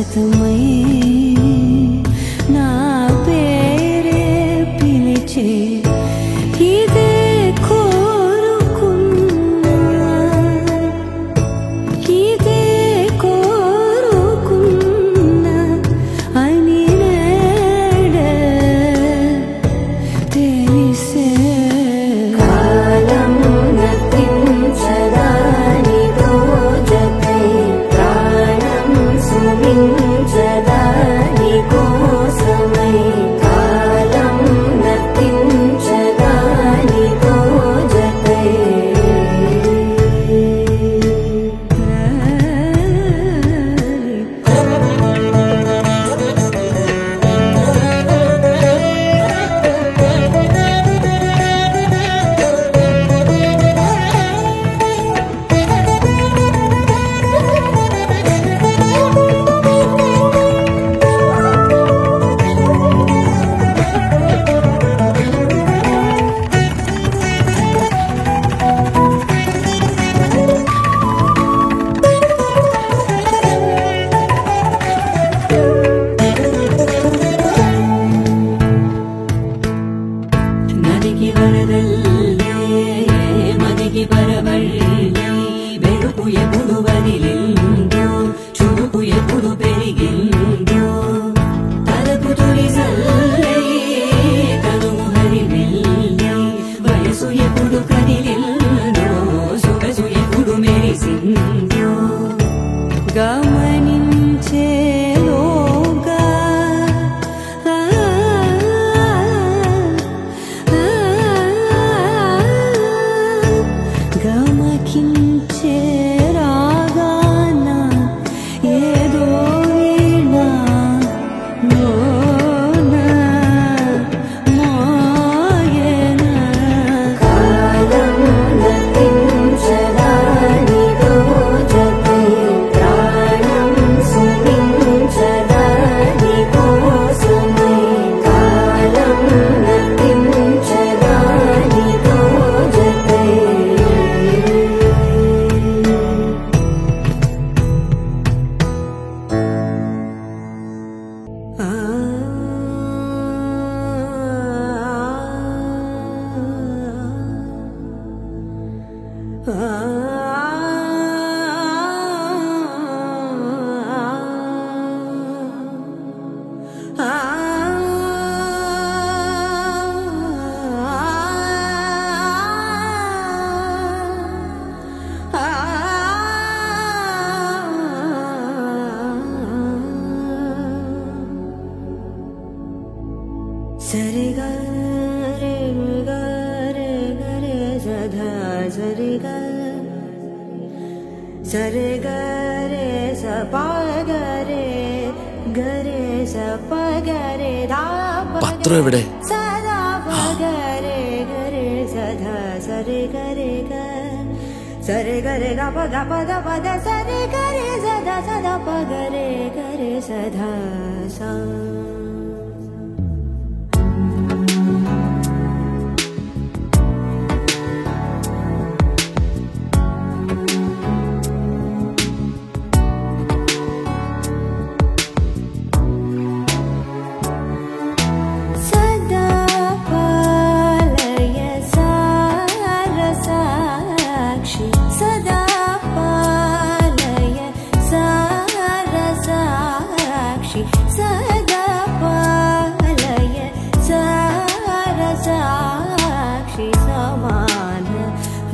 శాశ్వతమై నా పేరే పిలిచే ఇదే కోరుకున్నా ఇదే కోరుకున్నా అని నేడే తెలిసే గమనించేలోగా గమకించే రాగాన ఏదో వీణ మోన మోయన కాలం నతించదాని రోజపై ప్రాణం సుమించదాని కోసమై కాలం నతించదాని రోజపై సరి గరే గరే గరే సధా సరి సరి గరే సప గరే గరే సప గరే ధా പത്രം എവിടെ? സദാ ഗരെ ഗരെ സധా സരി ഗരെ ഗ സരി ഗരെ ഗ പ ധ പ ധ സരി ഗരെ സദാ സദാ പ ഗരെ ഗരെ സധా സ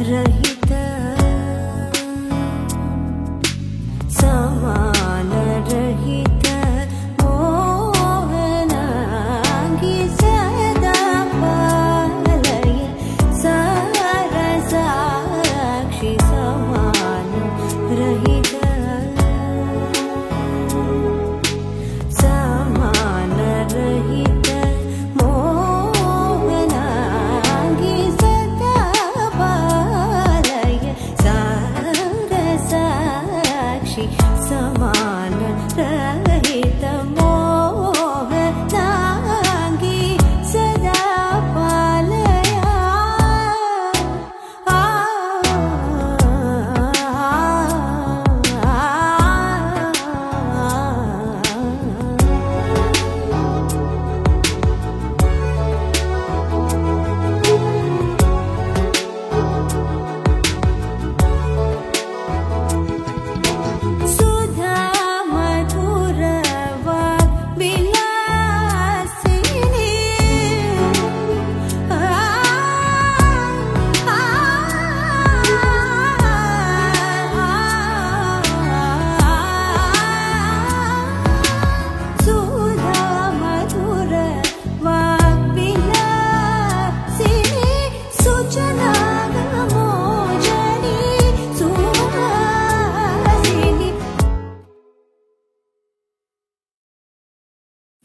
रहित समान रहित मोहनांगी सदा पालय सरसाक्षी समान रहित समान रहित मोहनांगी सदा पालय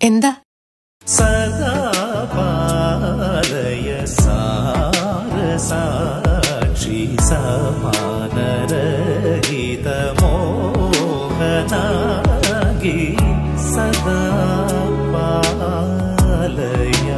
എന്താ? സദാ പാലയ സാരസാക്ഷി സമാനരഹിത മോഹനാഗി സദാ പാലയ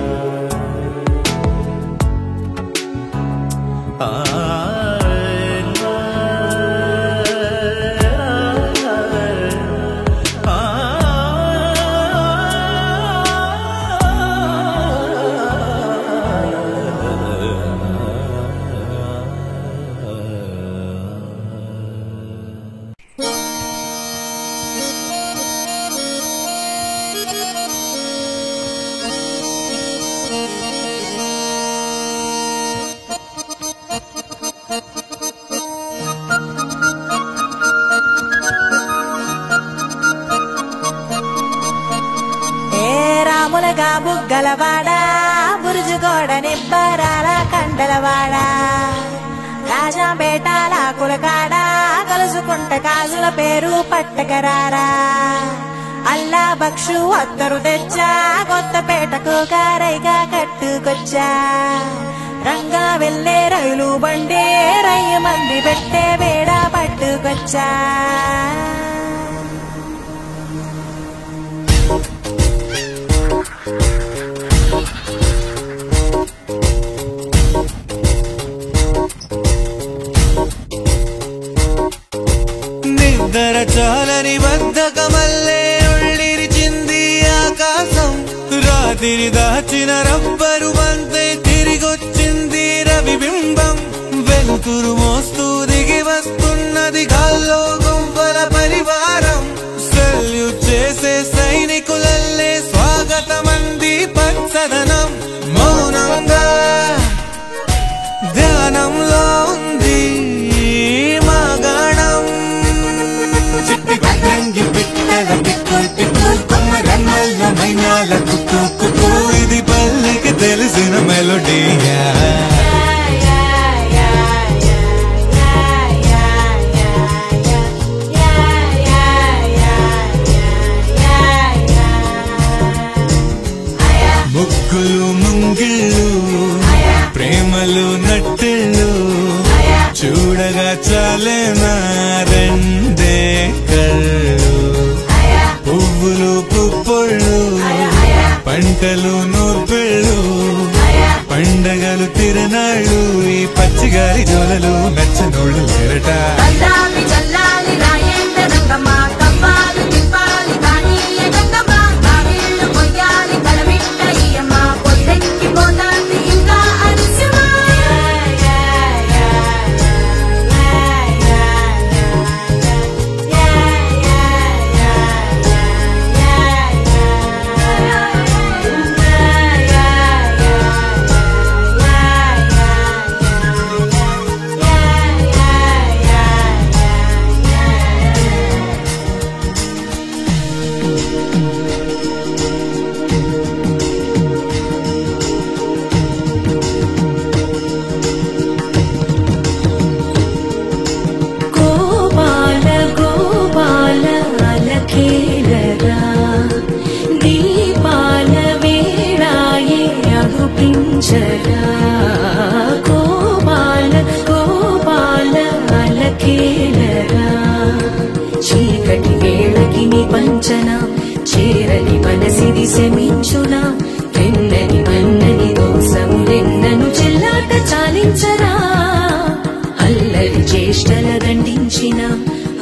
బుగ్గలవాడా బురుజుగోడ నిబ్బరాల కండలవాడా రాజాపేటాల కులకాడ కలుసుకుంట కాజుల పేరు పట్టకరారా అల్లా బక్షు అత్తరు తెచ్చా కొత్తపేటకు కారైగా కట్టుకొచ్చా రంగా వెళ్లే రైలు బండి రయ్య మంది పెట్టే వేడ పట్టుకొచ్చా నిద్ర చాలని బద్ధకమల్లే ఉళ్ళిరిచింది ఆకాశం రాత్రి దాచిన రబ్బరు బంతే తిరిగొచ్చింది రవిబింబం వెలుతురు మోస్తూ దిగి వస్తున్నది గాల్లో గుంపల పరివారం సెల్యూట్ చేసే సైనికులల్లే స్వాగతమంది పచ్చదనం మౌనంగా ధ్యానంలో ఉంది మాగాణం చిట్టి గంగి బిట్టల పిక్కుల్ పిక్కుల్ కొమ్మరన్నల మైనాల కుక్కు కుక్కు ఇది పల్లెకి తెలిసిన మెలోడీయా ముగ్గులు ముంగిళ్ళు ప్రేమలు నట్టిళ్ళు చూడగా చాలేనా రెండే కళ్ళు పువ్వులు పుప్పొళ్ళు పంటలు నూర్పిళ్ళు పండగలు తిరణాళ్ళు ఈ పచ్చిగారి జోలలు నచ్చనోళ్ళు లేరట చీకటి వేళకి నీ పంచనా చేరని మనసిది శమించునా వెన్నని మన్నని దోసములెన్నను చెల్లాట చాలించరా అల్లరి చేష్టల దండించిన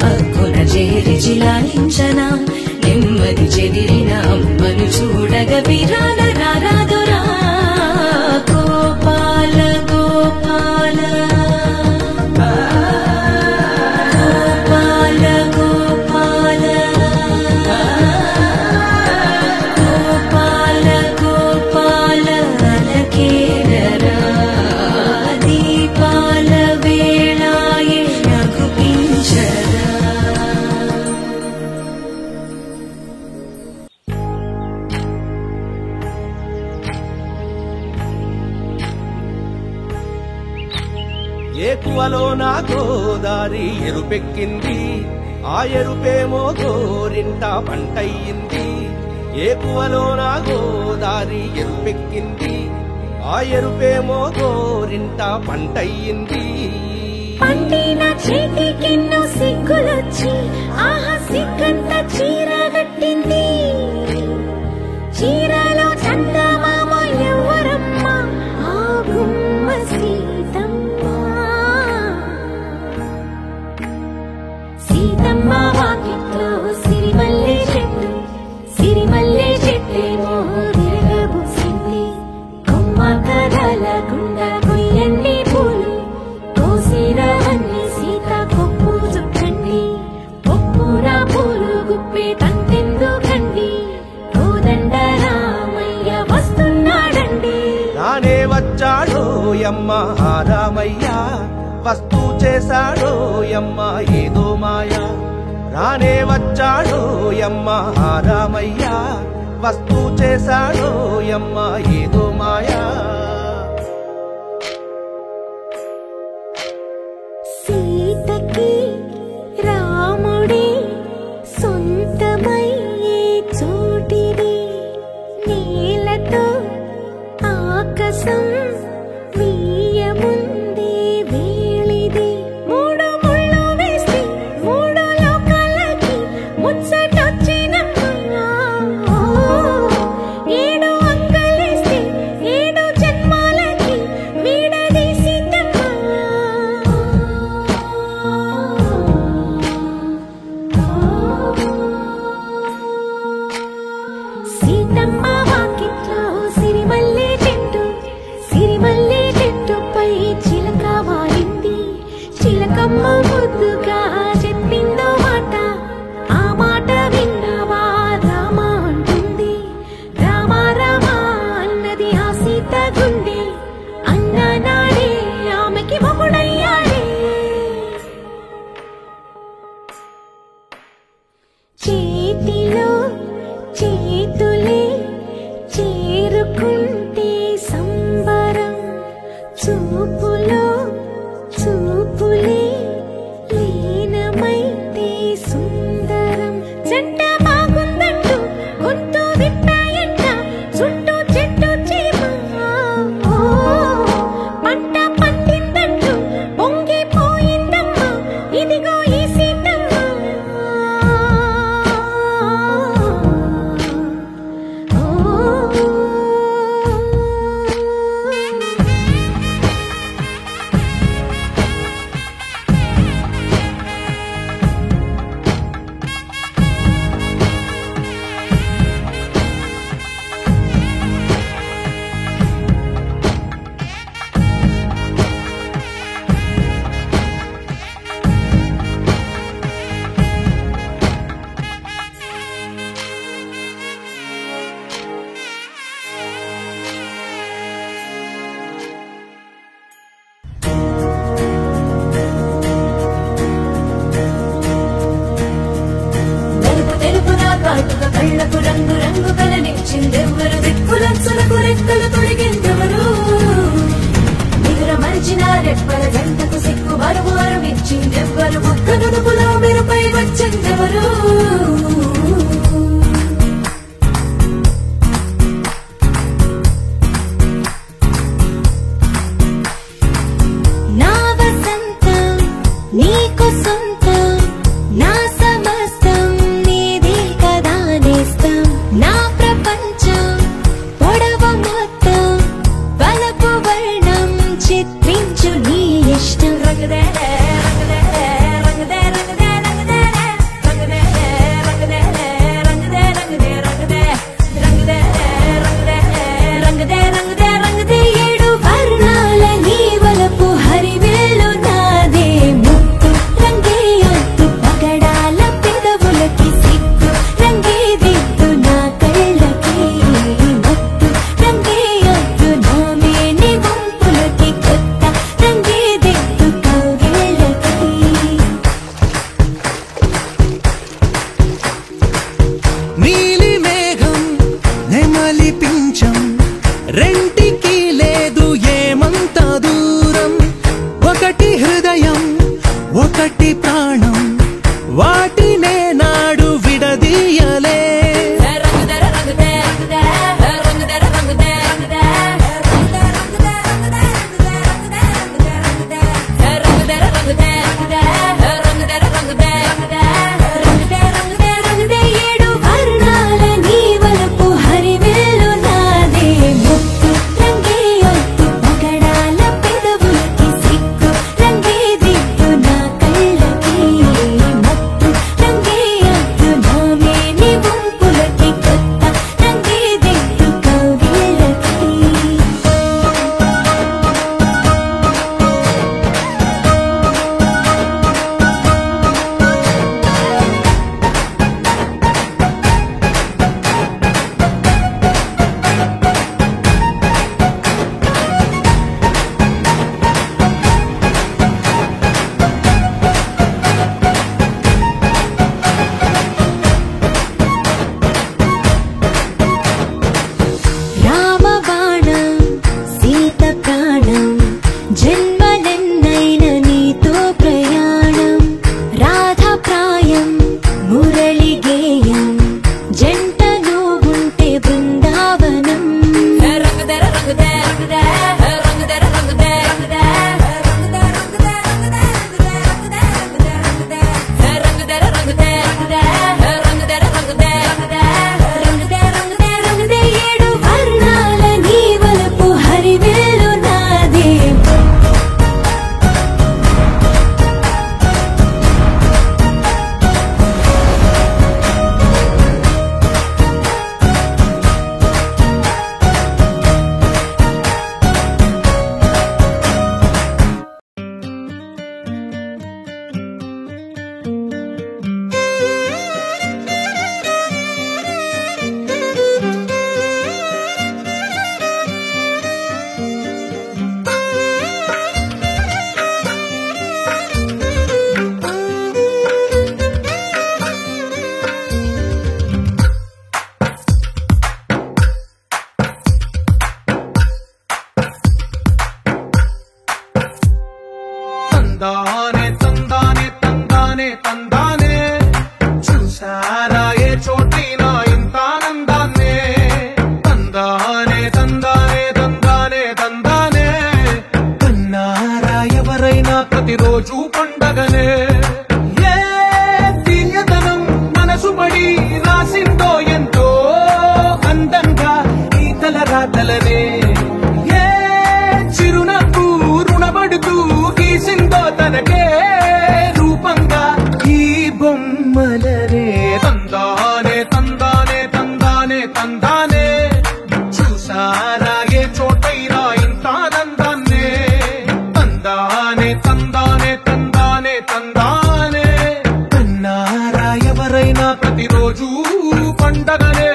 హక్కున చేరి చిలాలించనా నెమ్మది చెదిరిన అమ్మను చూడగ విరాన రారాదురా గోపాల గోపాల ఏకువలో నా గోదారి ఎరుపెక్కింది ఆ ఎరుపేమో గోరింట పంటయ్యింది ఏకువలో నా గోదారి ఎరుపెక్కింది ఆ ఎరుపేమో గోరింట పంటయ్యింది పండిన చేతికెన్నో సిగ్గులొచ్చి ఆహా సిగ్గంత చీర కట్టింది చీరలో చందమామ ఎవరమ్మ ఆ గుమ్మ సీతమ్మ సీతమ్మ వాకిట్లో సిరిమల్లె చెట్టేమో విరగబూసింది కొమ్మ కదలకుండా కొయ్యండి పూలు కోసిరవన్నీ సీత కొప్పు చుట్టండి పొప్పున పూలు గుప్పే తంతెందుకండి కోదండ రామయ్య వస్తున్నాడండి రానే వచ్చాడో యమ్మ ఆ రామయ్య వస్తూ చేశాడో యమ్మ ఏదో మాయా రానే వచ్చాడో యమ్మ ఆ రామయ్య వస్తూ చేశాడో యమ్మ ఏదో మాయా సీతకి రాముడే సొంతమయ్యే చోటిది నీలతో ఆకాశం వీయముందే వేళిది మూడు ముళ్ళు వేస్తే మూడు లోకాలకి ముచ్చటొచ్చినమ్మా ఏడు అంగలేస్తే ఏడు జన్మాలకి వీడదీసిద్దమ్మా సీతమ్మ వాకిట్లో సిరిమల్లె చెట్టుపై చిలక వాలింది చిలకమ్మ ముద్దుగా చెప్పిందో మాట ఆ మాట విన్నవా రామ అంటుంది రామ రామ అన్నది ఆ సీత గుండె అన్న నాడే ఆమెకి మొగుడయ్యాడే చేతిలో చేతులే చేరుకుంటే సంబరం చూపులో చూపులే లీనమైతే సుందరం జంట బాగుందంటూ గొంతు విప్పాయంట చుట్టూ చెట్టు చీమ పంట పండిందంటూ పొంగిపోయిందమ్మా ఇదిగో ఈ సీతమ్మ కాటుక కళ్ళకు రంగు రంగు కలనిచ్చిందెవ్వరు దిక్కులచ్చులకు రెక్కలు తొడిగిందెవరు నిదుర మరిచిన రెప్పల గంటకు సిక్కు బరువు అరుమిచ్చిందెవ్వరు ఒక్క నుడుపులో మెరుపై వచ్చిందెవరు నా వసంతం నీకు సొంతం నా సమస్తం నీదే కదా నేస్తం నా ప్రపంచం తందానే తందానే తందానే తందానే చూసారా ఏ చోటైనా ఇంత ఆనందాన్నే తందానే తందానే తందానే తందానే కన్నారా ఎవరైనా ప్రతిరోజు పండగనే ఏ తీయదనం మనసు పడి రాసిందో ఎంతో అందంగా ఈ తలరాతలనే ఏ చిరునవ్వు రుణపడుతూ గీసిందో తనకే రూపంగా ఈ బొమ్మలనే తందానే తందానే తందానే తందానే చూసారా ఏ చోటైనా ఇంత ఆనందాన్నే తందానే తందానే తందానే తందానే కన్నారా ఎవరైనా ప్రతిరోజు పండగనే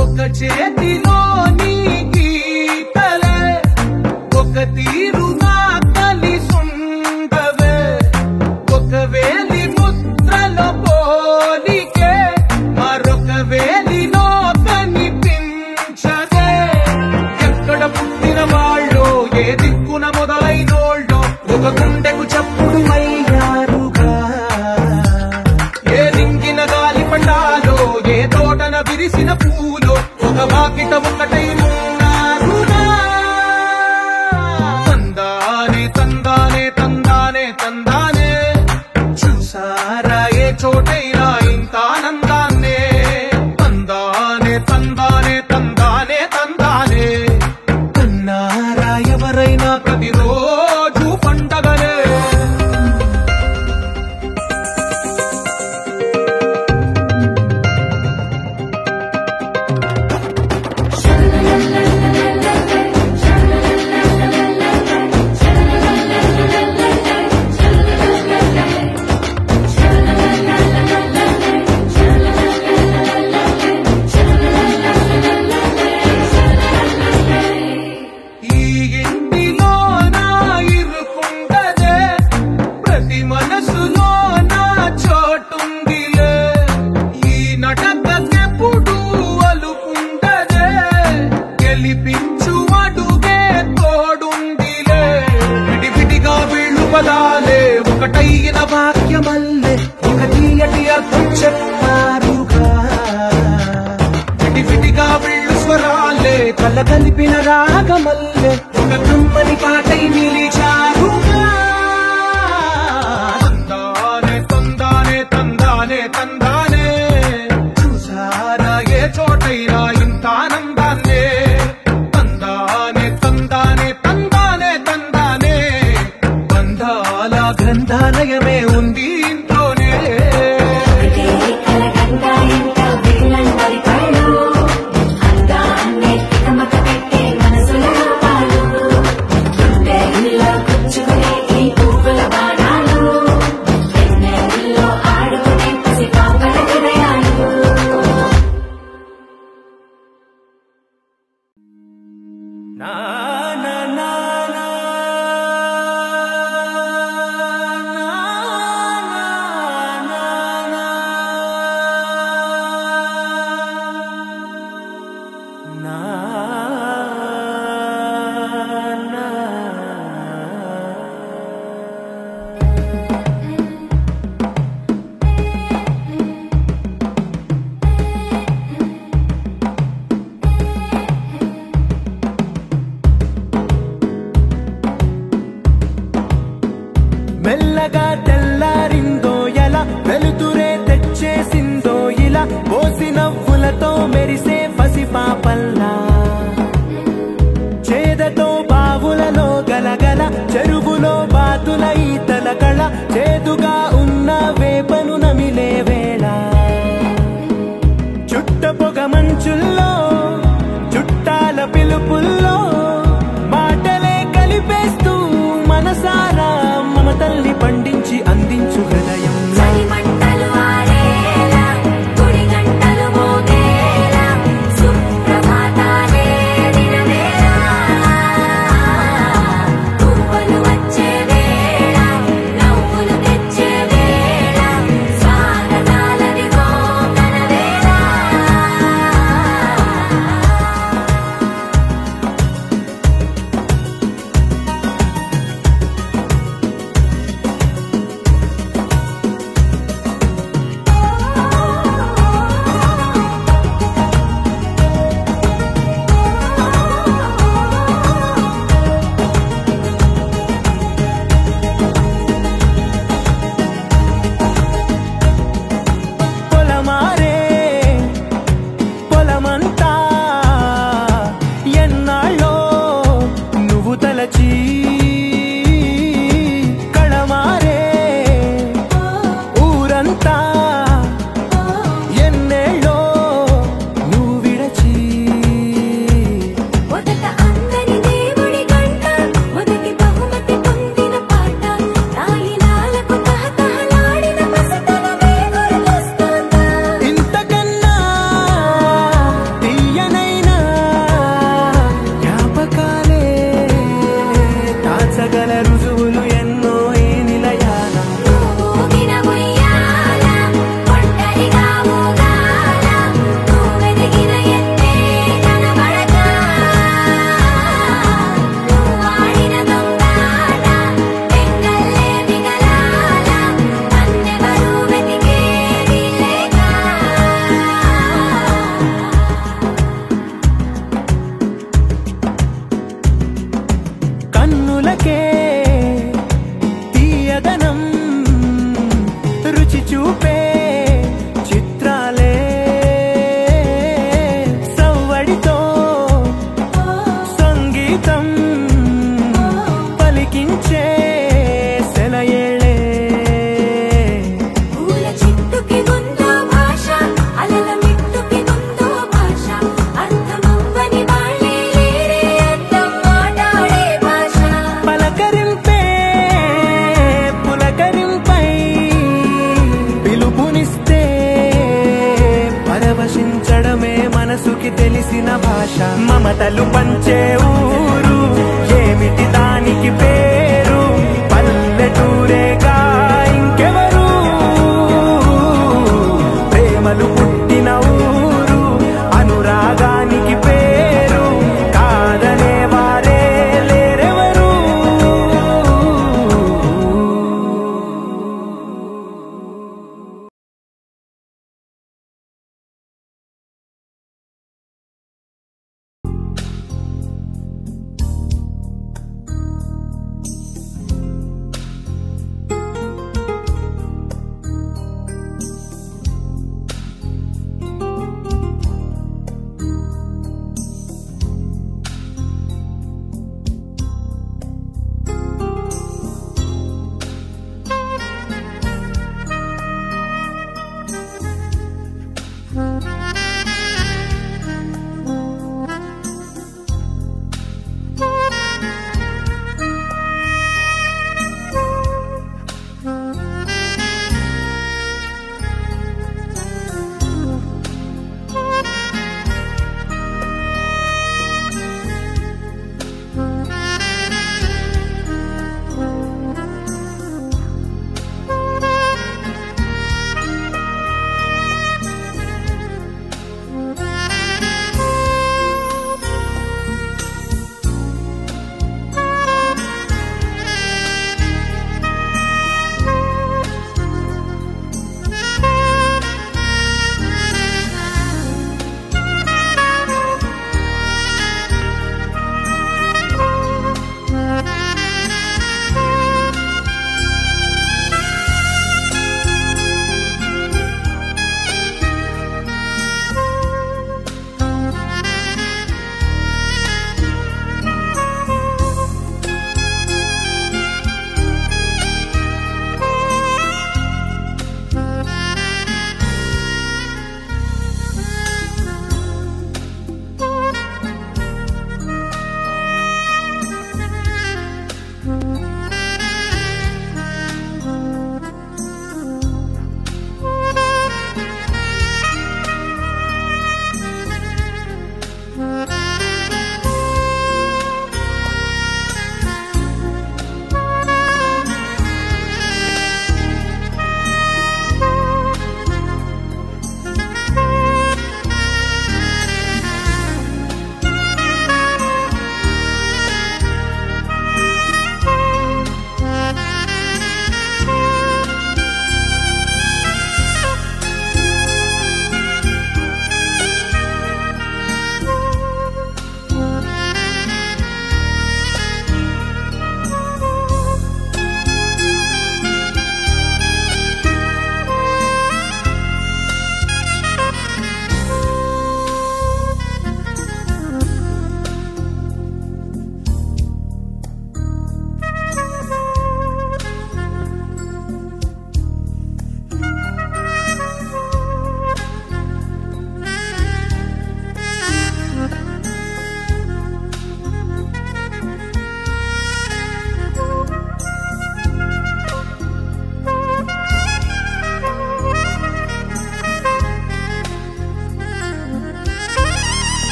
ఒక చేతిలో నీ గీతలే ఒక తీరుగా కలిసుండవే ఒక వేలి ముద్రలో పోలికే మరొక వేలిలో కనిపించదే ఎక్కడ పుట్టిన వాళ్ళో ఏ దిక్కున మొదలైనోళ్ళో ఒక గుండెకు చప్పుడు అయ్యారుగా ఏ రింగిన గాలి పండాలో ఏ తోటన విరిసిన పూలో ఒక వాకిట ఒకటై ఉన్నారుగా తందానే తందానే తందానే తందానే చూసారా ఏ చోటైనా ఇంత ఆనందాన్నే తందానే తందానే తందానే తందానే కన్నారా ఎవరైనా ప్రతిరోజు పండగనే ఈ ఇంటిలో నా ఇరుకుండదే ప్రతి మనసులో నా చోటుందిలే ఈ నటకెప్పుడు అలుకుండదే గెలిపించు అడుగే తోడుందిలే విడివిడిగా వీళ్ళు పదాలే ఒకటైన వాక్యమల్లే ఒక తీయటి అర్థం చెప్పారుగా విడివిడిగా వీళ్ళు స్వరాలే కల కలిపిన రాగమల్లే ఒక కమ్మని పాటై నిలిచారుగా తందానే తందానే తందానే తందానే చూసారా ఏ చోటైనా ఇంత ఆనందాన్నే తందానే తందానే తందానే తందానే బంధాల గ్రంథాలయమే ఉంది ఇంట్లోనే మమతలు పంచే ఊరు ఏమిటి దానికి పేరు పల్లెటూరేగా ఇంకెవరు ప్రేమలు పుట్టిన ఊరు అనురాగానికి పేరు కాదనే వారే లేరెవరు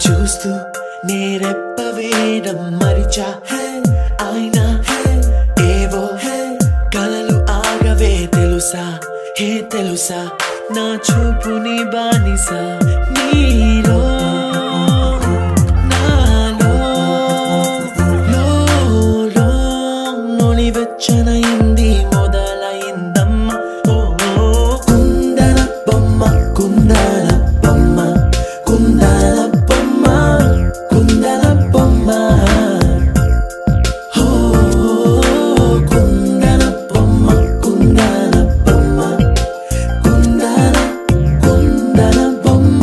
చూస్తూ నేరెప్ప వేయడం మరిచా అయినా ఏవో కలలు ఆగవే తెలుసా హే తెలుసా నా చూపుని బానిసా నీలో నాలో లోలో నొలివెచ్చనైంది మొదలైందమ్మ ఓ కుందన బొమ్మ కుందన బొమ్మ కుందన బొమ్మ కుందన బొమ్మ ఓ కుందన బొమ్మ కుందన బొమ్మ కుందన కుందన బొమ్మ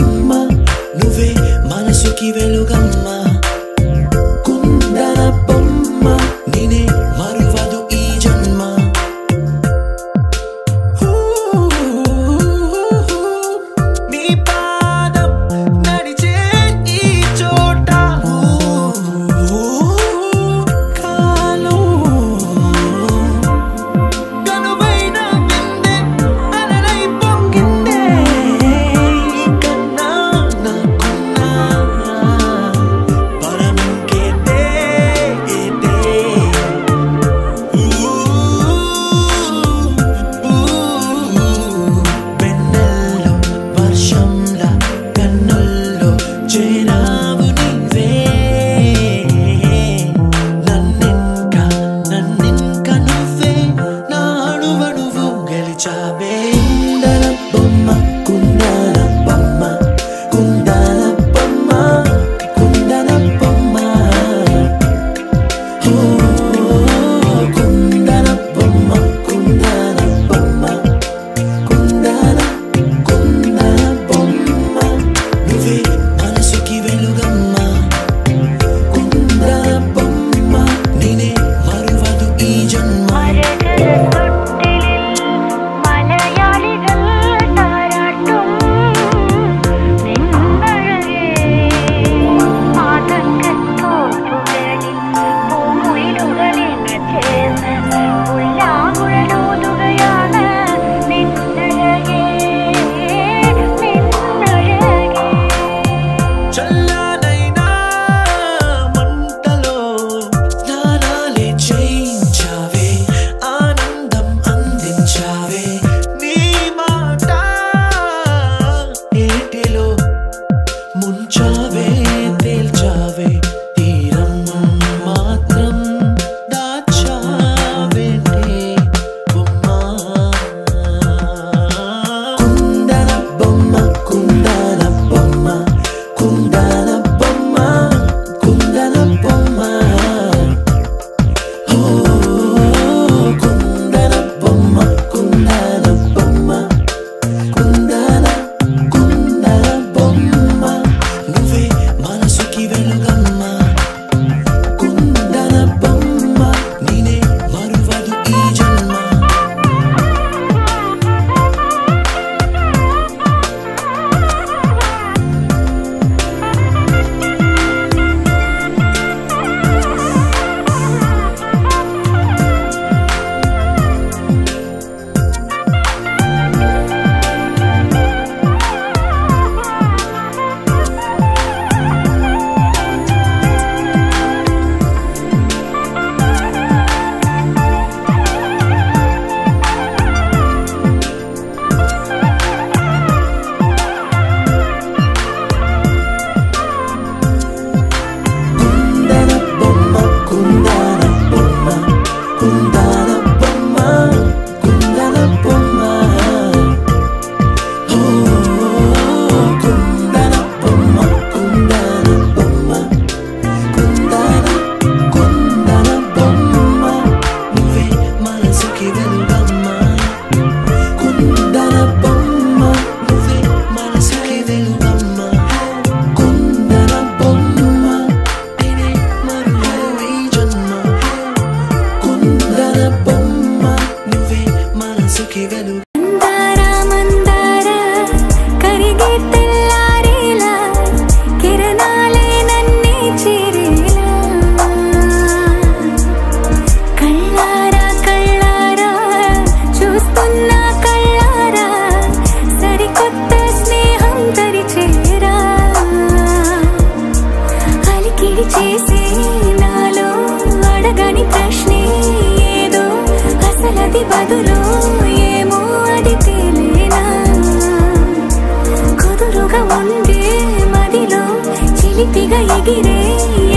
ఎగిరే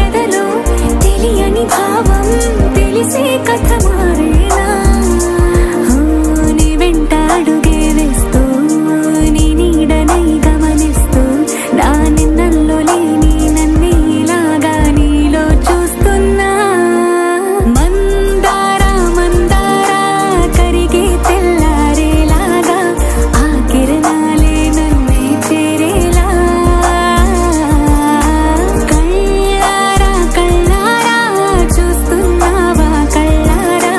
ఎదలో తెలియని భావం తెలిసే కథ మారేనా నీ వెంట అడుగే వేస్తూ నీ నీడనై గమనిస్తూ నా నిన్నల్లో లేని నన్నే ఇలాగా నీలో చూస్తున్నా మందారా మందారా కరిగే తెల్లారేలాగా ఆ కిరణాలే నన్నే చేరేలా కళ్ళారా కళ్ళారా చూస్తున్నావా కళ్ళారా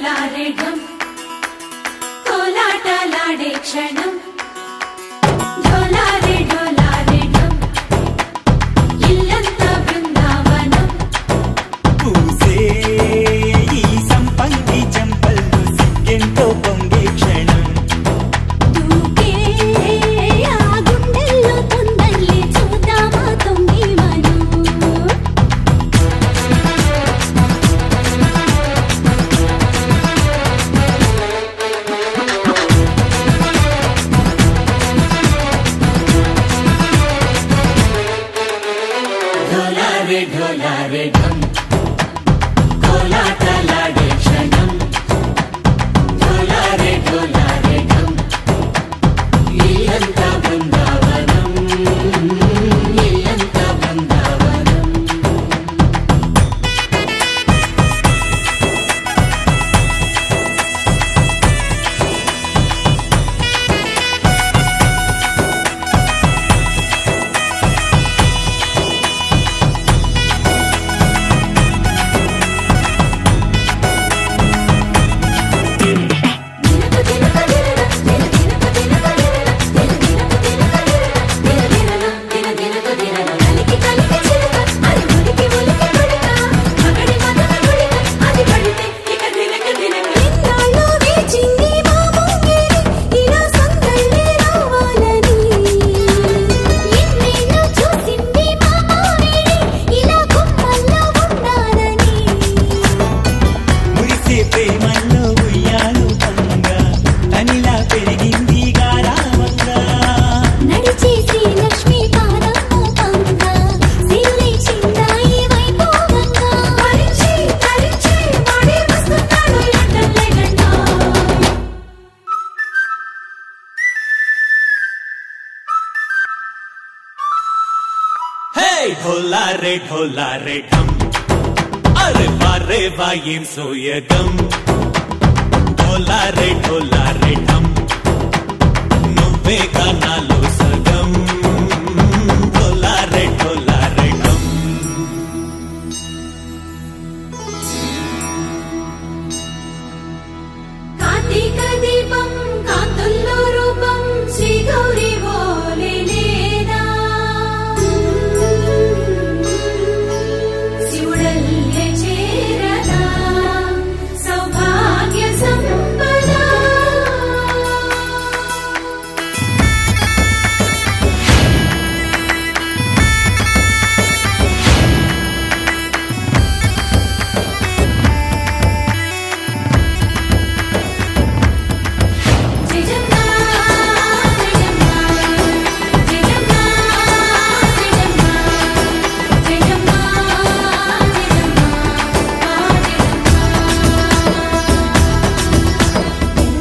ఢోలారే ఢం కోలాటలాడే క్షణం ఢోలారే ఢోలారే ఢం ఇల్లంతా బృందావనం పూసే ఈ సంపంగి చెంపల్లో సిగ్గెంతో పొంగే క్షణం దూకే ఆ గుండెల్లో తొందరలే చూద్దామా తొంగి మనం ఢోలారే ఢోలారే ఢం కోలాటలాడే క్షణం ఢోలారే ఢోలారే ఢం ఇల్లంతా బృందావనం ఇల్లంతా బృందావనం మురిసే ప్రేమల్లో ఉయ్యాలు పంగా తనిలా పెరిగింది గారావంగా నడిచేసి లక్ష్మీ పాదము పంగా సిల్లి చిందాయి వైభోగంగా పరిచి పరిచి వాడి వస్తున్నాడు ఎండలే గంట హే ఢోలారే ఢోలారే ఢం అరే వారే వాయేం సోయగం ఢోలారే ఢోలారే ఢం నువ్వే గానాలో సగం ఢోలారే ఢోలారే ఢం కార్తీక దీపం కాంతుల్లో రూపం శ్రీ గౌరీ ఓలే లేదా శివుడల్లే చేరదా సౌభాగ్య సంపద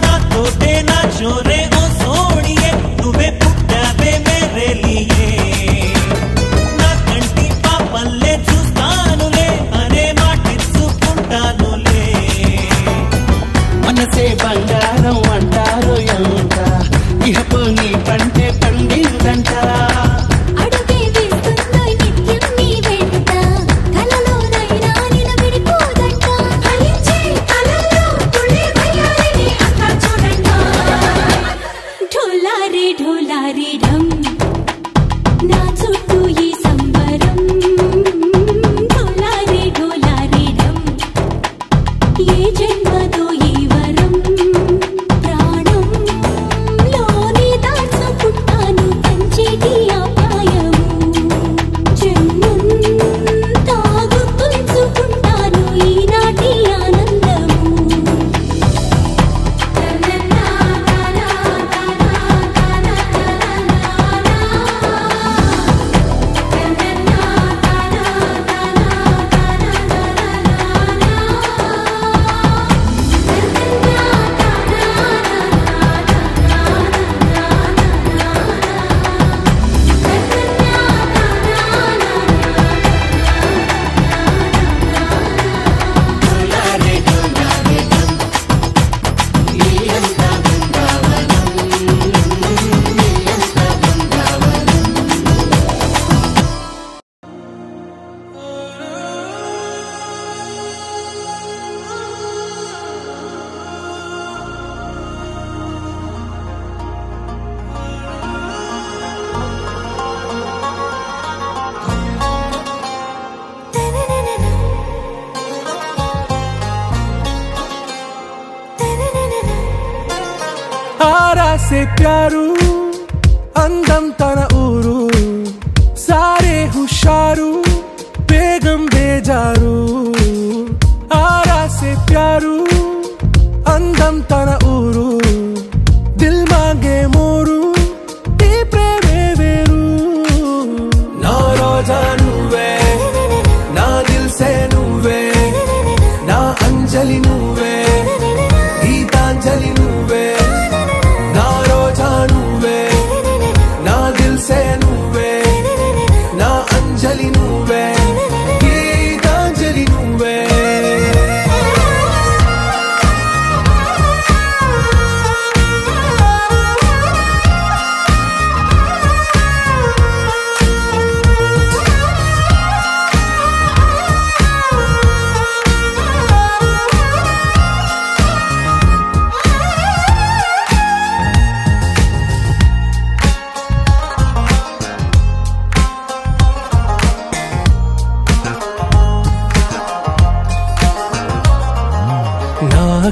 నా తోటే నా చోరే ఓ సోడియే నువ్వే పుట్టావే మేరే లియే నా కంటి పాపల్లే చూస్తానులే అనే మాటిచ్చుకుంటానులే మనసే బంగారం అంటారు ఎంత ఇహపు నీ పంటే పండిందంట అడుగే వేస్తుందో నిత్యం నీ వెంట కలలోనైనా నిలబడిపోదంట ఫలించే కలల్లో తుళ్ళి వయ్యారిని అంతా చూడంట ఢోలారే ఢోలారే ఢం నా చుట్టూ ఈ సంబరం ఢోలారే ఢోలారే ఢం ఏ జన్మదో ఈ వరం ప్రాణం లోని దాచుకుంటాను కంచేటి అపాయము జన్మం తాగుతుంచుకుంటాను ఈనాటి ఆనందము से प्यारू అందం తన ఊరు సారే హుషారు బేగం బేజారు ఆరా से प्यारू అందం తన ఊరు దిల్ మాంగే మోరు ఈ ప్రేమే వేరు నా రోజా నువ్వే నా దిల్ సే నువ్వే నా అంజలి నువ్వే గీతాంజలి నువ్వే నా రోజా నువ్వే నా దిల్ సే నువ్వే నా అంజలి నువ్వే గీతాంజలి నువ్వే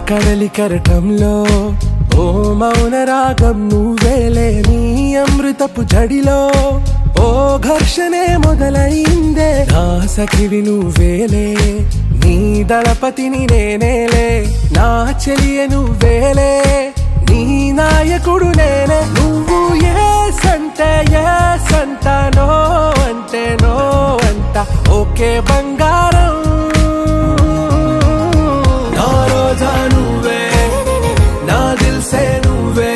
కడలి కరటంలో ఓ మౌన రాగం నువ్వేలే నీ అమృతపు జడిలో ఓ ఘర్షణే మొదలైందే నా సఖివి నువ్వేలే నీ దళపతిని నేనేలే నా చెలియ నువ్వేలే నీ నాయకుడు నేనే నువ్వు ఏ సంట నో అంటే నో అంట ఓకే బంగారం రోజా నువ్వే నా దిల్ సే నువ్వే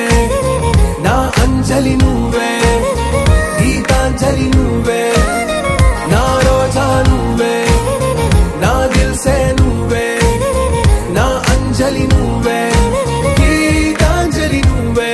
నా అంజలి నువ్వే గీతాంజలి నువ్వే నా రోజా నువ్వే నా దిల్ సే నువ్వే నా అంజలి నువ్వే గీతాంజలి నువ్వే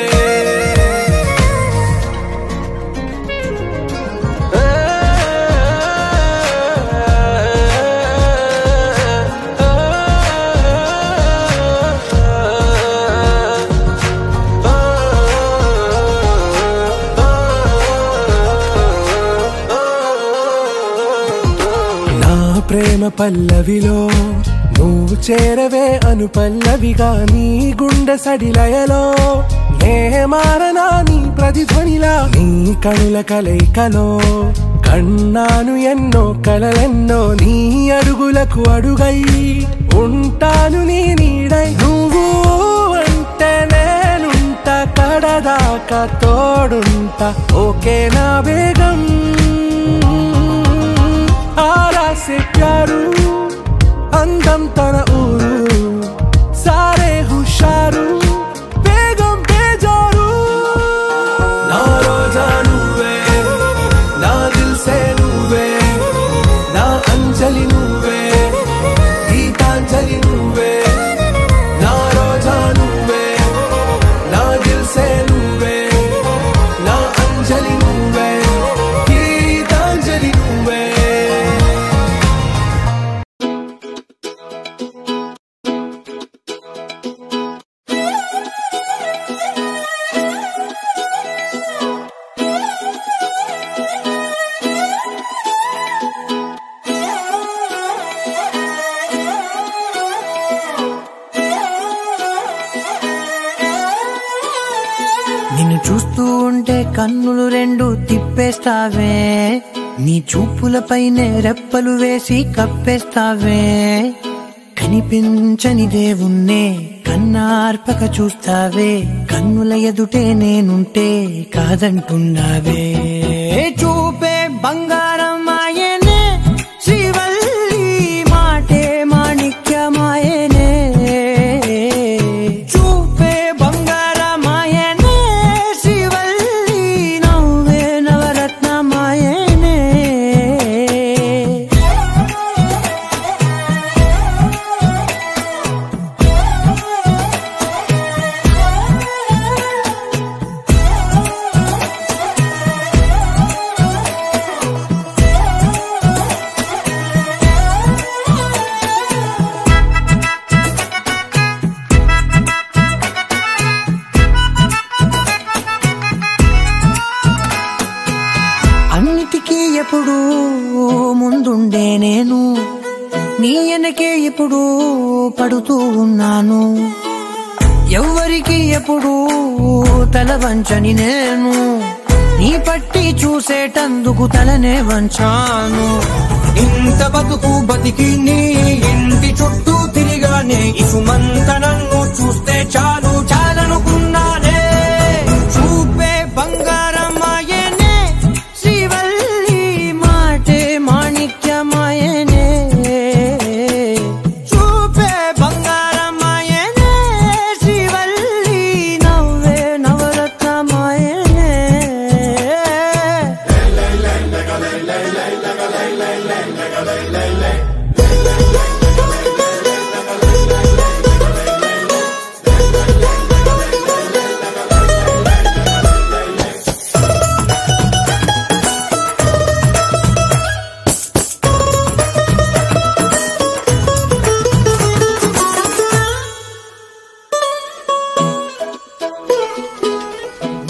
ప్రేమ పల్లవిలో నువ్వు చేరవే అను పల్లవిగా నీ గుండె సడిలయలో నే మారనా నీ ప్రతిధ్వనిలా నీ కనుల కలయికలో కన్నాను ఎన్నో కలలెన్నో నీ అడుగులకు అడుగై ఉంటాను నీ నీడై నువ్వు అంటే నేనుంట కడదాకా తోడుంటా ఓకే నా బేగం ఆరా से प्यारू అందం తన ఊరు సారే హుషారు బేగం బేజారు నా రోజా నువ్వే నా దిల్ సే నువ్వే నా అంజలి నువ్వే గీతాంజలి నువ్వే నా రోజా నువ్వే నా దిల్ సే నువ్వే నా అంజలి నువ్వే గీతాంజలి నువ్వే నిన్ను చూస్తూ ఉంటే కన్నులు రెండు తిప్పేస్తావే నీ చూపులపైనే రెప్పలు వేసి కప్పేస్తావే కనిపించని దేవుణ్ణే కన్నార్పక చూస్తావే కన్నుల ఎదుటే నేనుంటే కాదంటున్నావే చూపే బంగారం ఆయనే శ్రీవల్లి మాటే మాణిక్యమాయనే చూపే బంగారమాయనే శ్రీవల్లి నవ్వే నవరత్నమాయనే ఎప్పుడు ముందుండే నేను నీ వెనకే ఇప్పుడు పడుతూ ఉన్నాను ఎవ్వరికి ఎప్పుడు తల వంచని నేను నీ పట్టి చూసేటందుకు తలనే వంచాను. ఇంత బతుకు బతికి నీ ఇంటి చుట్టూ తిరిగానే ఇసుమంత నన్ను చూస్తే చాలు చాలనుకున్నానే. చూపే బంగారమాయనే శ్రీవల్లి మాటే మాణిక్యమాయనే. చూపే బంగారమాయనే శ్రీవల్లి నవ్వే నవరత్నమాయనే.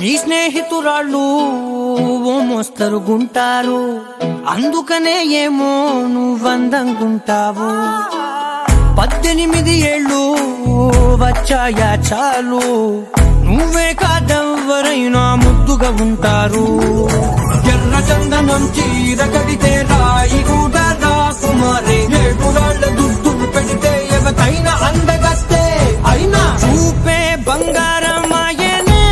నీ స్నేహితురాళ్ళు ఓ మోస్తరుగుంటారు, అందుకనే ఏమో నువ్వందంగుంటావు. 18 ఏళ్ళు వచ్చాయా చాలు, నువ్వే కాదెవ్వరైనా ముద్దుగా ఉంటారు. ఎర్ర చందనం చీర కడితే రాయి కూడా రాకుమారే, ఏడురాళ్ళ దుద్దులు పెడితే ఎవతైనా అందగస్తే అయినా. చూపే బంగారమాయనే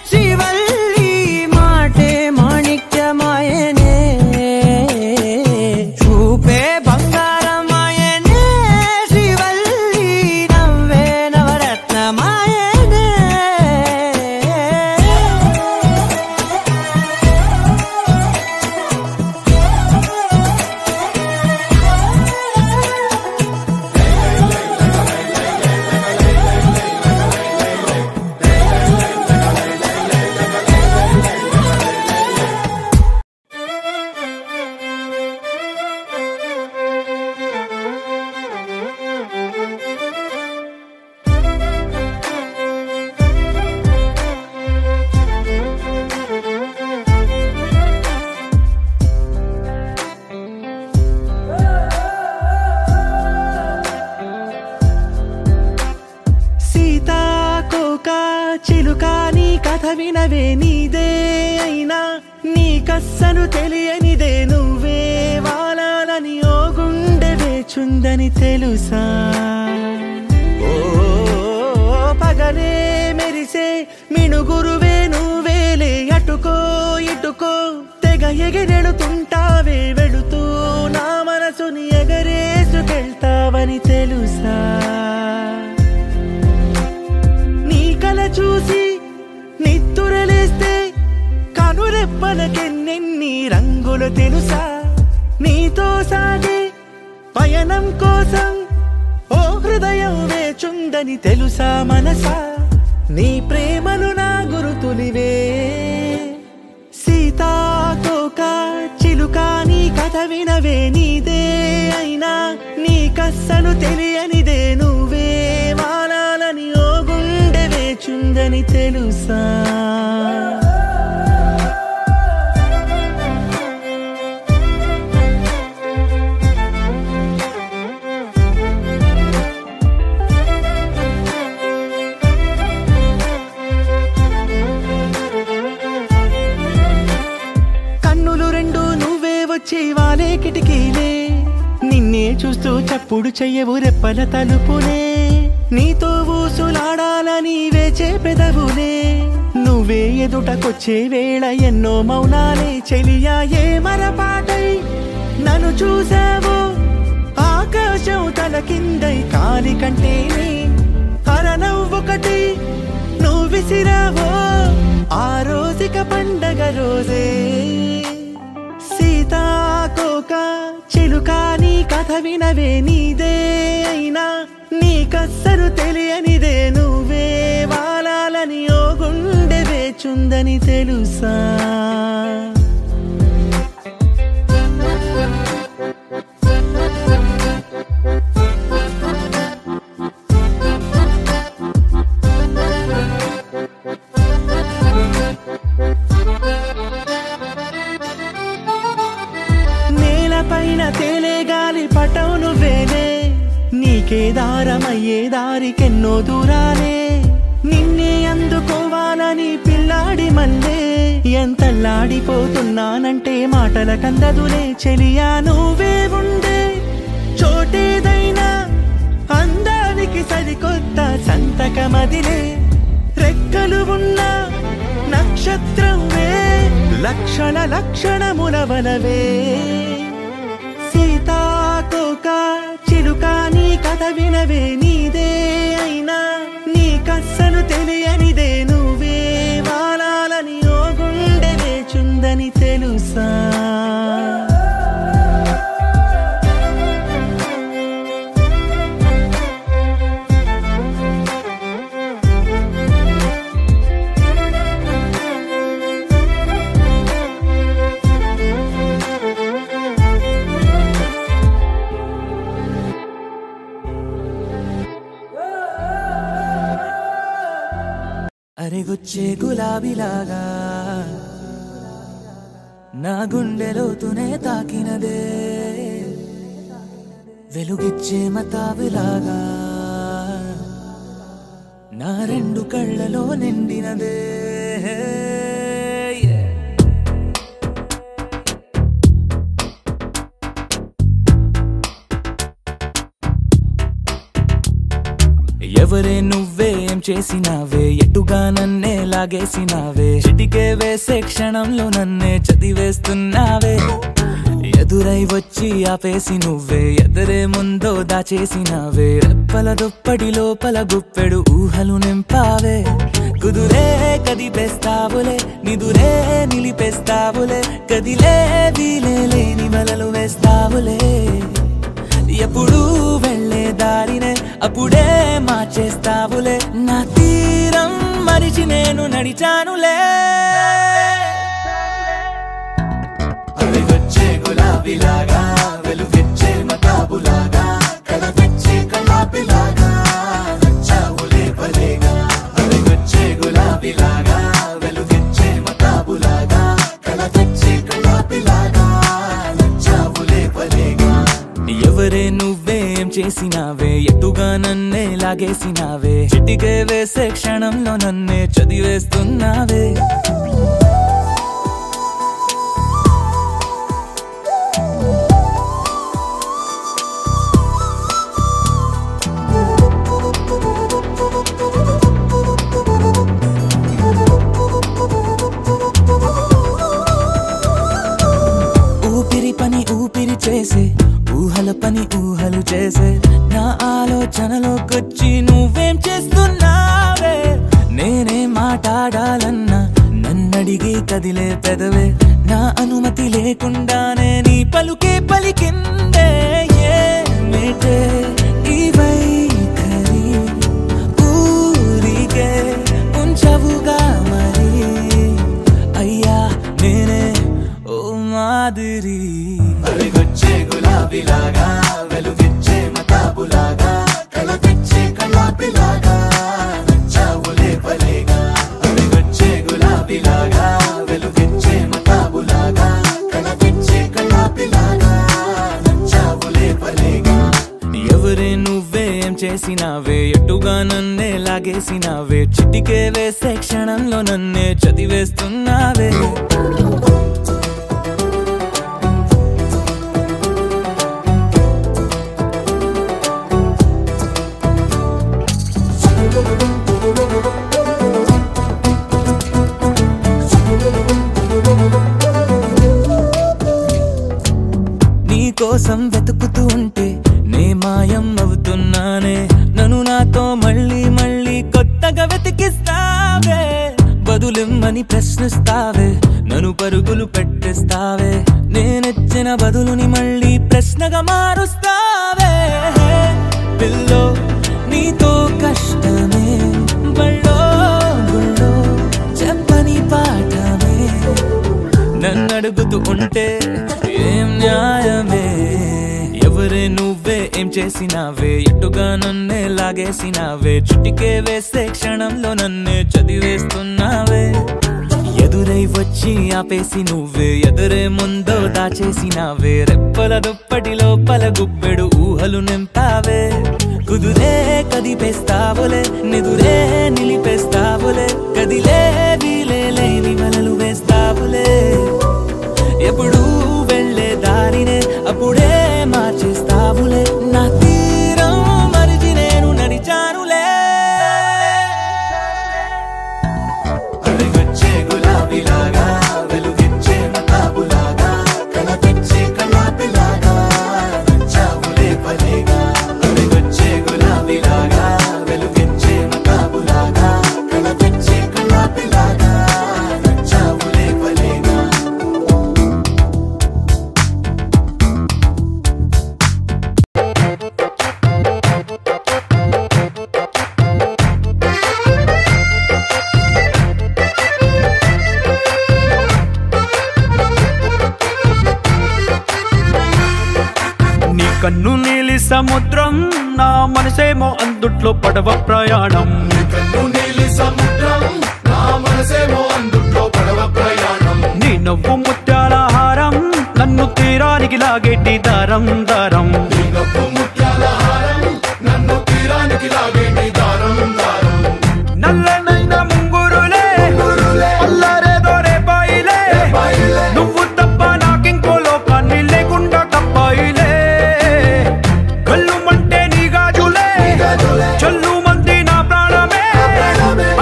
శ్రీవల్లి మాటే మాణిక్యమాయనే. చూపే బంగారమాయనే శ్రీవల్లి నవ్వే నవరత్నమాయనే. చిలుకా నీ కథ వినవే నీదే అయినా నీకస్సలు తెలియనిదే నువ్వే వాలాలని ఓ గుండె వేచుందని తెలుసా. ఓ పగలే మెరిసే మిణుగురువే నువ్వేలే, అటుకో ఇటుకో తెగ ఎగిరెడుతుంటావే, వెళుతూ నా మనసుని ఎగరేసుకెళ్తావని తెలుసా. చూసి నిత్తురలేస్తే కనురెప్పలకెన్నెన్ని రంగులు తెలుసా. నీతో సాగే పయనం కోసం ఓ హృదయం వేచుందని తెలుసా మనసా. నీ ప్రేమలు నా గురుతులివే. సీతాకోక చిలుకా నీ కథ వినవే నీదే అయినా నీకస్సలు తెలియనిదే నువ్వే వాలాలని ఓ గుండె వేచుందని తెలుసా. కన్నులు రెండు నువ్వే వచ్చి వాలే కిటికీలే, నిన్నే చూస్తూ చప్పుడు చెయ్యవు రెప్పల తలుపులే. నీతో ఊసులాడాలని వేచే పెదవులే, నువ్వే ఎదుటకొచ్చే వేళ ఎన్నో మౌనాలే. చెలియా ఏ మరపాటై నన్ను చూసావో, ఆకాశం తల కిందై కాలి కంటేనే అరనవ్వొకటి నువ్వు విసిరావో, ఆ రోజుక పండగ రోజే. సీతాకోక చిలుకా నీ కథ వినవే నీదే అయినా నీకస్సలు తెలియనిదే నువ్వే వాలాలని ఓ గుండె వేచుందని తెలుసా. నేలపైన తేలే గాలి పటం నువ్వేలే, నీకే దారమయ్యే దారికెన్నో దూరాలే. నిన్నే అందుకోవాలని పిల్లాడి మల్లే ఎంతల్లాడిపోతున్నానంటే మాటల కందదులే చెలియా నువ్వే ఉండే చోటేదైనా అందానికి సరికొత్త సంతకమదిలే రెక్కలు ఉన్న నక్షత్రమే లక్షణములవలవే సీతాకోక చిలుక నీ కథ వినవే నీదే అయినా నీకస్సలు తెలియనిదే నువ్వే వాలాలని ఓ గుండె వేచుందని తెలుసా అరెగొచ్చే గులాబీలాగా నా గుండెలోతునే తాకినదే వెలుగిచ్చే మతాబులాగా నా రెండు కళ్ళలో నిండినదే ఎవరే నువ్వేం చేసినావే ఎటుగా నన్నే లాగేసినావే చిటికే వేసే క్షణంలో నన్నే చదివేస్తున్నావే ఎదురై వచ్చి ఆపేసి నువ్వే ఎదరే ముందో దాచేసినావే రెప్పల దుప్పటి లోపల గుప్పెడు ఊహలు నింపావే కుదురే కదిపేస్తావులే నిదురే నిలిపేస్తావులే కదిలే వీలే లేని వలలు వేస్తావులే ఎప్పుడు వెళ్ళే దారినే అప్పుడే మార్చేస్తావులే నా తీరం మరిచి నేను నడిచానులే అవిగొచ్చే గులాబీలాగా వెలుగిచ్చే మతాబులాగా కలగొచ్చే కలాపిలాగా నచ్చావులే భలేగా అవిగొచ్చే గులాబీలాగా వెలుగిచ్చే మతాబులాగా కలగొచ్చే కలాపిలాగా నచ్చావులే భలేగా ఎవరే నువ్వేం చేసినావే ఎటుగా నన్నే లాగేసినావే చిటికే వేసే క్షణంలో నన్నే చదివేస్తున్నావే ఊపిరి పని ఊపిరి చేసే ఊహల పని ఊహలు చేసే నా ఆలోచనలోకొచ్చి నువ్వేం చేస్తున్నావే నేనే మాట్లాడాలన్నా నన్నడిగి కదిలే పెదవే నా అనుమతి లేకుండానే నీ పలుకే పలికిందే ఏమిటే ఈ వైఖరి ఊరికే ఉంచవుగా మరి అయ్యా నేనే ఓ మాదిరి అవిగొచ్చే గులాబీలాగా వెలుగిచ్చే మతాబులాగా కలగొచ్చే కలాపిలాగా నచ్చావులే భలేగా అవిగొచ్చే గులాబీలాగా వెలుగిచ్చే మతాబులాగా కలగొచ్చే కలాపిలాగా నచ్చావులే భలేగా ఎవరే నువ్వేం చేసినావే ఎటుగా నన్నే లాగేసినావే చిటికే వేసే క్షణంలో నన్నే చదివేస్తున్నావే కోసం వెతుకుతూ ఉంటే నే మాయం అవుతున్నానే నన్ను నాతో మళ్ళీ మళ్ళీ కొత్తగా వెతికిస్తావే బదులిమ్మని ప్రశ్నిస్తావే నన్ను పరుగులు పెట్టిస్తావే నేనెచ్చిన బదులుని మళ్ళీ ప్రశ్నగా మారుస్తావే పిల్లో నీతో కష్టమే బళ్ళో గుళ్ళో చెప్పని పాఠమే నన్నడుగుతూ ఉంటే ఏం న్యాయమే ఎవరే నువ్వే ఏం చేసినావే ఎటుగా నన్నే లాగేసినావే చుట్టికే వేసే క్షణంలో నన్నే చదివేస్తున్నావే ఎదురై వచ్చి ఆపేసి నువ్వే ఎదురే ముందో దాచేసినావే రెప్పల దుప్పటి లోపల గుప్పెడు ఊహలు నింపావే కుదురే కదిపేస్తావులే నిదురే నిలిపేస్తావులే కన్ను నీలి సముద్రం నా మనసేమో అందుట్లో పడవ ప్రయాణం కన్ను నీలి సముద్రం నా మనసేమో అందుట్లో పడవ ప్రయాణం నీ నవ్వు ముత్యాల హారం నన్ను తీరానికి లాగేటి దారం దారం నీ నవ్వు ముత్యాల హారం నన్ను తీరానికి లాగేటి దారం దారం నల్లనైన ముంగురులే అల్లారేదో రేపాయిలే నువ్వు తప్ప నాకింకో లోకాన్ని లేకుండా తప్పాయిలే కళ్ళుమంటే నీ గాజులే చల్లు మంది నా ప్రాణమే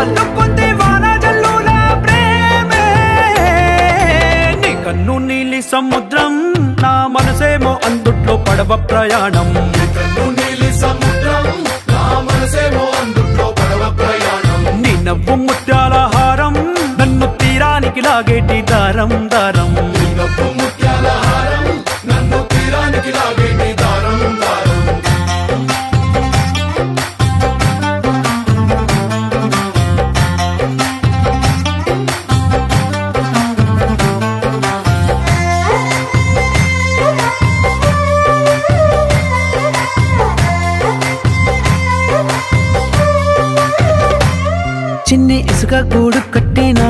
అల్లుకుంది వాన జల్లుల ప్రేమే నీ కన్ను నీలి సముద్రం నా మనసేమో అందుట్లో పడవ ప్రయాణం కన్ను నీలి సముద్రం నా మనసేమో అందుట్లో పడవ ప్రయాణం నీ నవ్వు ముత్యాల హారం నన్ను తీరానికి లాగేటి దారం దారం నీ నవ్వు ముత్యాల హారం నన్ను తీరానికి లాగేటి దారం దారం చిన్ని ఇసుక గూడు కట్టినా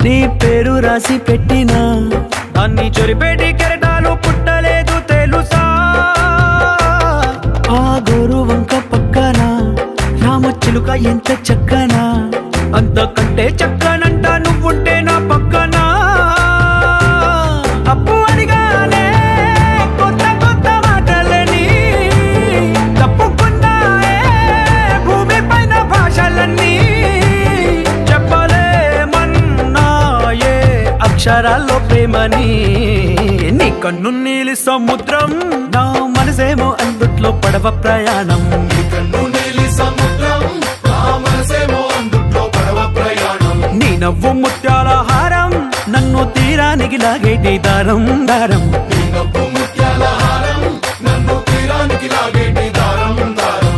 నీ పేరు రాసి పెట్టినా దాన్ని చొరిపేటి కెరటాలు పుట్టలేదు తెలుసా ఆ గోరు వంక పక్కన రామచిలుక ఎంత చక్కనా అంతకంటే చక్కనంట నువ్వుంటే నా పక్కన అప్పు అడిగానే కొత్త కొత్త మాటలని తప్పుకున్నాయే భూమి పైన భాషలన్నీ చెప్పలేమన్నాయే అక్షరాల్లో ప్రేమని నీ కన్ను నీలి సముద్రం నా మనసేమో అందుట్లో పడవ ప్రయాణం కన్ను నీలి సముద్రం నా మనసేమో అందుట్లో పడవ ప్రయాణం నీ నవ్వు ముత్యాల హారం నన్ను తీరానికి లాగేటి దారం దారం నీ నవ్వు ముత్యాల హారం నన్ను తీరానికి లాగేటి దారం దారం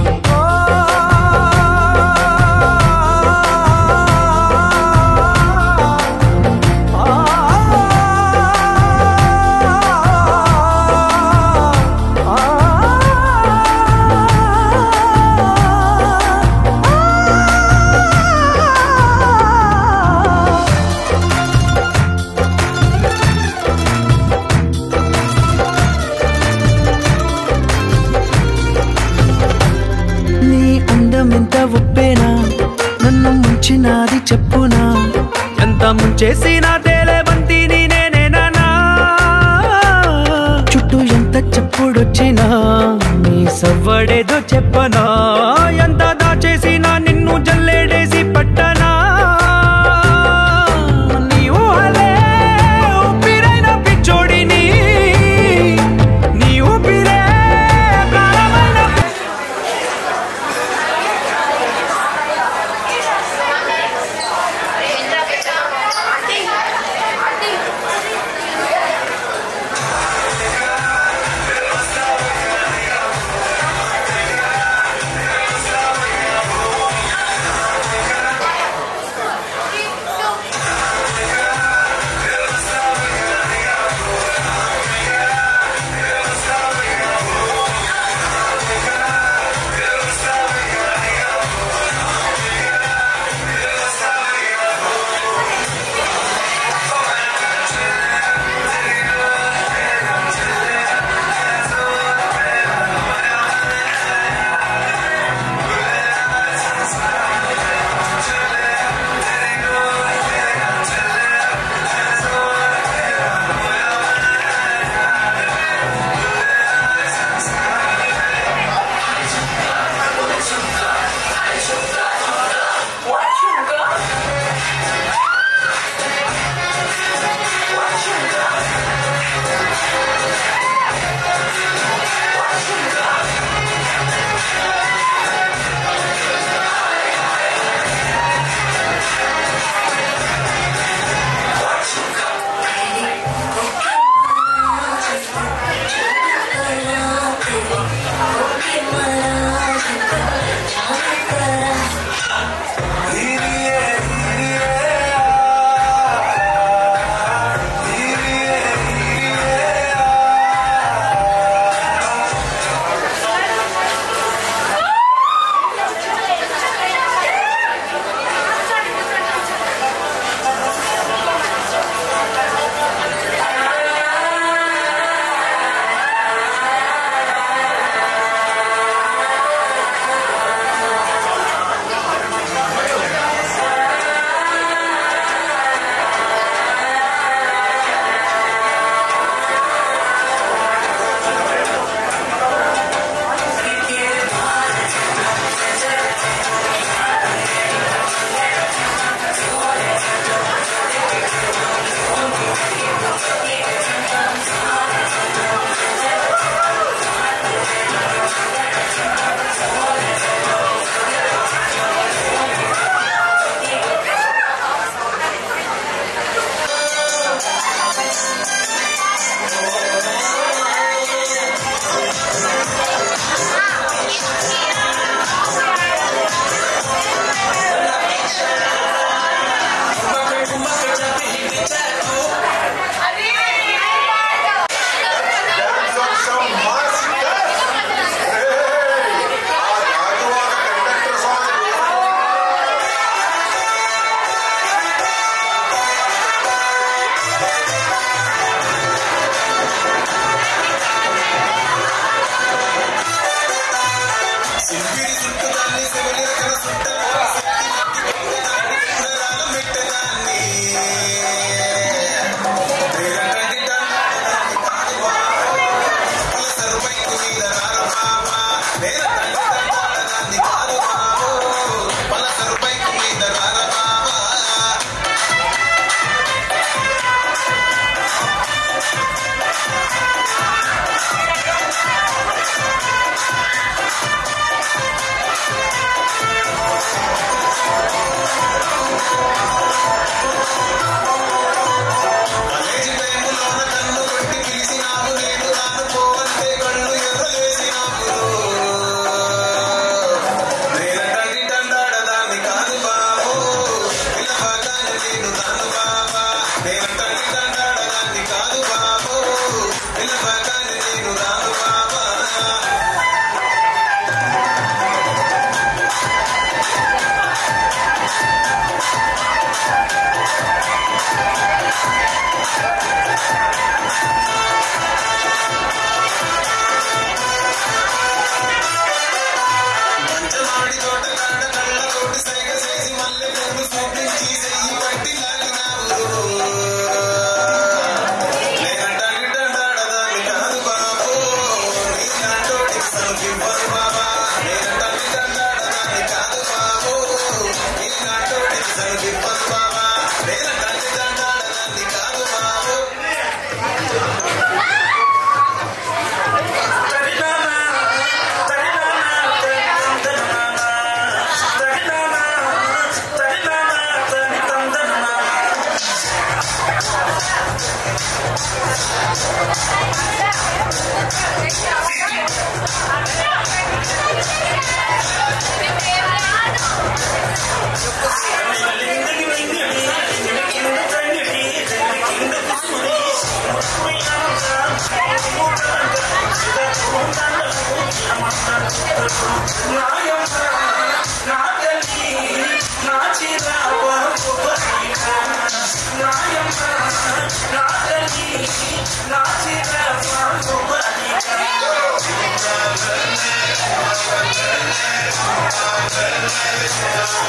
Yeah.